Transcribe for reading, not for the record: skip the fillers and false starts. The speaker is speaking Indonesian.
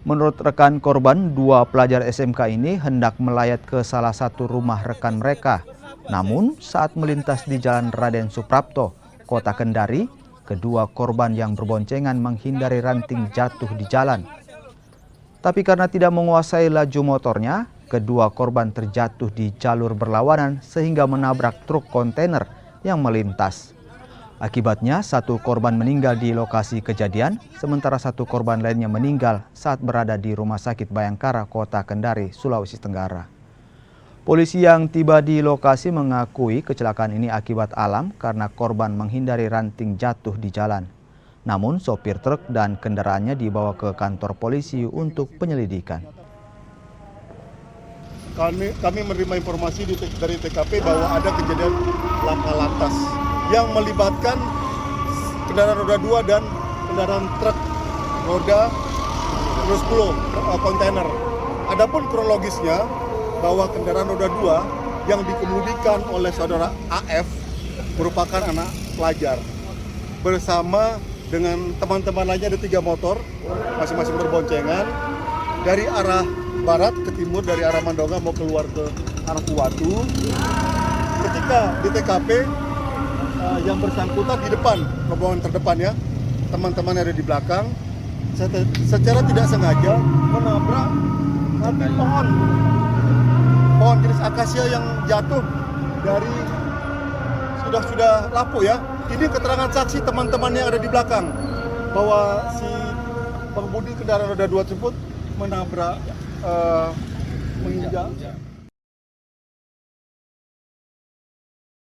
Menurut rekan korban, dua pelajar SMK ini hendak melayat ke salah satu rumah rekan mereka. Namun, saat melintas di Jalan Raden Suprapto, Kota Kendari, kedua korban yang berboncengan menghindari ranting jatuh di jalan. Tapi karena tidak menguasai laju motornya, kedua korban terjatuh di jalur berlawanan sehingga menabrak truk kontainer yang melintas. Akibatnya, satu korban meninggal di lokasi kejadian, sementara satu korban lainnya meninggal saat berada di Rumah Sakit Bayangkara, Kota Kendari, Sulawesi Tenggara. Polisi yang tiba di lokasi mengakui kecelakaan ini akibat alam karena korban menghindari ranting jatuh di jalan. Namun, sopir truk dan kendaraannya dibawa ke kantor polisi untuk penyelidikan. Kami menerima informasi dari TKP bahwa ada kejadian laka lantas yang melibatkan kendaraan roda 2 dan kendaraan truk roda 10 kontainer. Adapun kronologisnya bahwa kendaraan roda 2 yang dikemudikan oleh saudara AF merupakan anak pelajar bersama dengan teman-teman lainnya ada 3 motor masing-masing berboncengan dari arah barat ke timur, dari arah Mandonga mau keluar ke arah Kuwatu. Ketika di TKP yang bersangkutan di depan, rombongan terdepan ya, teman-teman yang ada di belakang, secara tidak sengaja menabrak satu pohon jenis akasia yang jatuh dari sudah lapuk ya. Ini keterangan saksi teman-teman yang ada di belakang bahwa si pengemudi kendaraan roda 2 tersebut menabrak menginjak